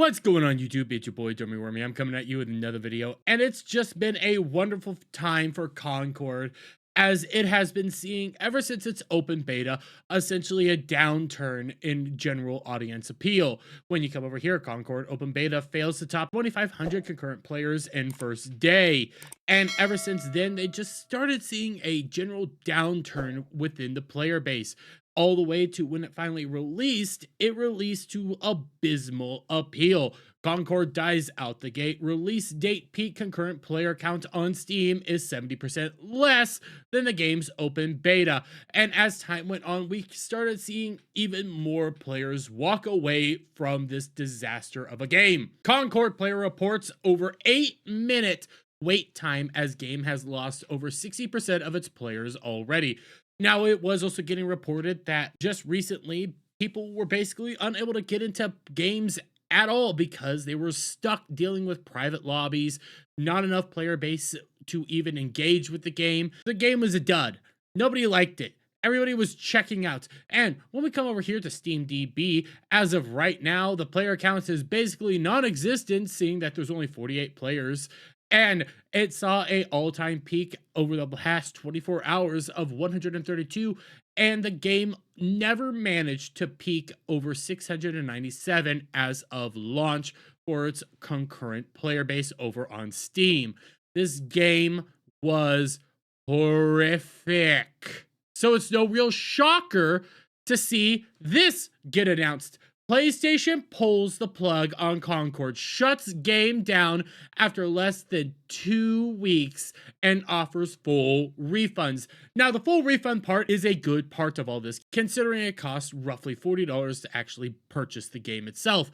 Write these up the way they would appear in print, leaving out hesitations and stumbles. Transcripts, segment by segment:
What's going on YouTube? It's your boy Dummy Wormy. I'm coming at you with another video, and it's just been a wonderful time for Concord, as it has been seeing ever since its open beta essentially a downturn in general audience appeal. When you come over here, Concord open beta fails to top 2,500 concurrent players in first day, and ever since then they just started seeing a general downturn within the player base, all the way to when it finally released, it released to abysmal appeal. Concord dies out the gate. Release date peak concurrent player count on Steam is 70% less than the game's open beta. And as time went on, we started seeing even more players walk away from this disaster of a game. Concord player reports over 8-minute wait time, as game has lost over 60% of its players already. Now, it was also getting reported that just recently, people were basically unable to get into games at all because they were stuck dealing with private lobbies, not enough player base to even engage with the game. The game was a dud. Nobody liked it. Everybody was checking out. And when we come over here to SteamDB, as of right now, the player count is basically non-existent, seeing that there's only 48 players. And it saw a all-time peak over the past 24 hours of 132, and the game never managed to peak over 697 as of launch for its concurrent player base over on Steam. This game was horrific. So it's no real shocker to see this get announced. PlayStation pulls the plug on Concord, shuts game down after less than 2 weeks, and offers full refunds. Now, the full refund part is a good part of all this, considering it costs roughly $40 to actually purchase the game itself.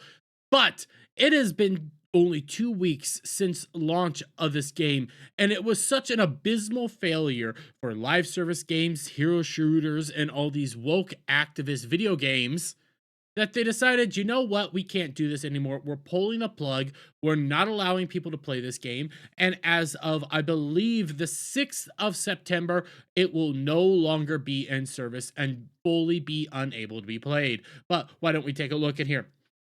But it has been only 2 weeks since launch of this game, and it was such an abysmal failure for live service games, hero shooters, and all these woke activist video games that they decided, you know what, we can't do this anymore. We're pulling the plug. We're not allowing people to play this game. And as of, I believe, the 6th of September, it will no longer be in service and fully be unable to be played. But why don't we take a look in here?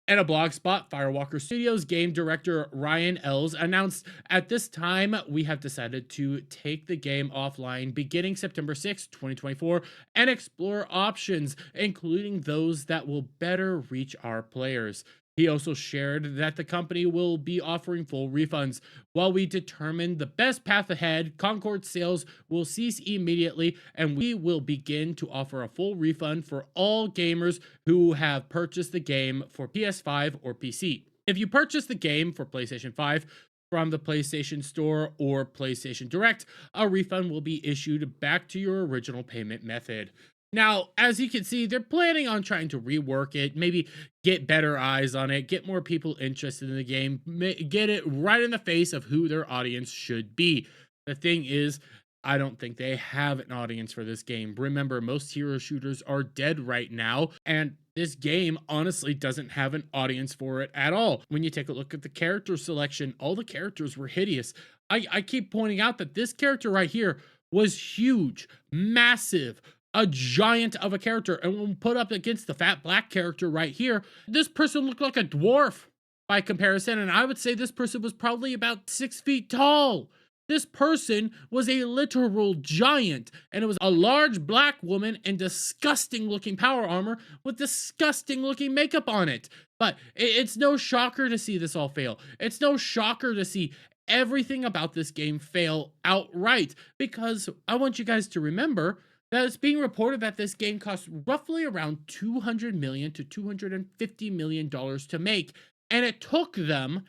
In a blog spot, Firewalker Studios game director Ryan Els announced, at this time, we have decided to take the game offline beginning September 6, 2024, and explore options, including those that will better reach our players. He also shared that the company will be offering full refunds. While we determine the best path ahead, Concord sales will cease immediately, and we will begin to offer a full refund for all gamers who have purchased the game for PS5 or PC. If you purchase the game for PlayStation 5 from the PlayStation Store or PlayStation Direct, a refund will be issued back to your original payment method. Now, as you can see, they're planning on trying to rework it, maybe get better eyes on it, get more people interested in the game, get it right in the face of who their audience should be. The thing is, I don't think they have an audience for this game. Remember, most hero shooters are dead right now, and this game honestly doesn't have an audience for it at all. When you take a look at the character selection, all the characters were hideous. I keep pointing out that this character right here was huge, massive, a giant of a character, and when put up against the fat black character right here, this person looked like a dwarf by comparison, and I would say this person was probably about 6 feet tall. This person was a literal giant, and it was a large black woman in disgusting looking power armor with disgusting looking makeup on it. But it's no shocker to see this all fail. It's no shocker to see everything about this game fail outright, because I want you guys to remember that it's being reported that this game costs roughly around $200 million to $250 million to make, and it took them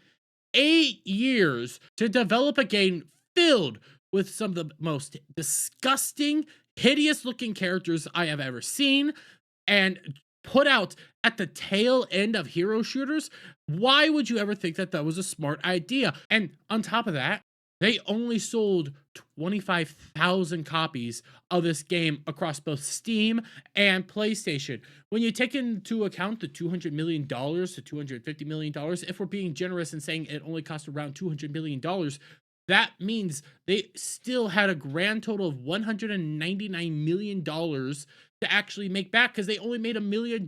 8 years to develop a game filled with some of the most disgusting, hideous-looking characters I have ever seen, and put out at the tail end of hero shooters. Why would you ever think that that was a smart idea? And on top of that, they only sold 25,000 copies of this game across both Steam and PlayStation. When you take into account the $200 million to $250 million, if we're being generous and saying it only cost around $200 million, that means they still had a grand total of $199 million to actually make back, because they only made $1 million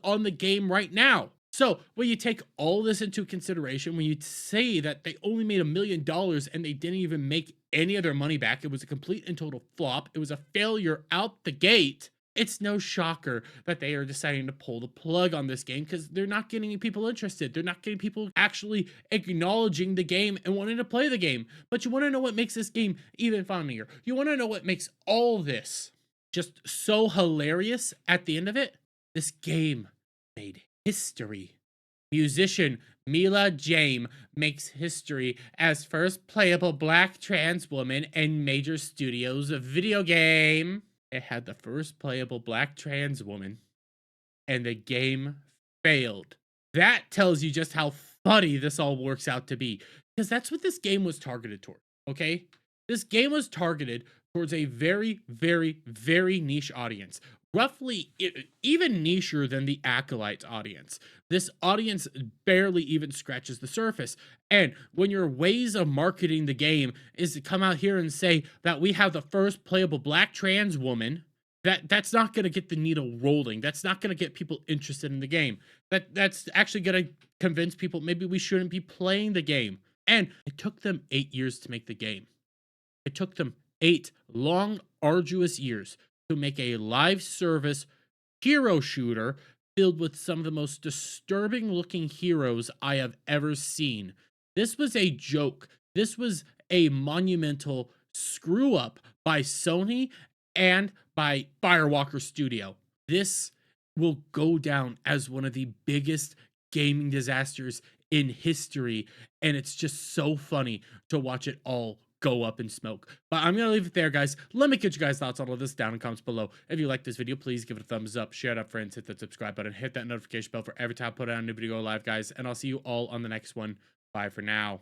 on the game right now. So when you take all this into consideration, when you say that they only made $1 million and they didn't even make any of their money back, it was a complete and total flop. It was a failure out the gate. It's no shocker that they are deciding to pull the plug on this game because they're not getting people interested. They're not getting people actually acknowledging the game and wanting to play the game. But you want to know what makes this game even funnier? You want to know what makes all this just so hilarious at the end of it? This game made history. Musician Mila Jame makes history as first playable black trans woman in major studios video game. It had the first playable black trans woman, and the game failed. That tells you just how funny this all works out to be, because that's what this game was targeted toward, okay? This game was targeted towards a very, very, very niche audience. Roughly, even nicher than the Acolytes audience. This audience barely even scratches the surface. And when your ways of marketing the game is to come out here and say that we have the first playable black trans woman, that's not going to get the needle rolling. That's not going to get people interested in the game. That's actually going to convince people maybe we shouldn't be playing the game. And it took them 8 years to make the game. It took them 8 long, arduous years to make a live service hero shooter filled with some of the most disturbing looking heroes I have ever seen. This was a joke. This was a monumental screw up by Sony and by Firewalker Studio. This will go down as one of the biggest gaming disasters in history, and it's just so funny to watch it all go up in smoke. But I'm gonna leave it there, guys. Let me get you guys' thoughts on all this down in the comments below. If you like this video, please give it a thumbs up, share it up, friends, hit that subscribe button, hit that notification bell for every time I put out a new video live, guys, and I'll see you all on the next one. Bye for now.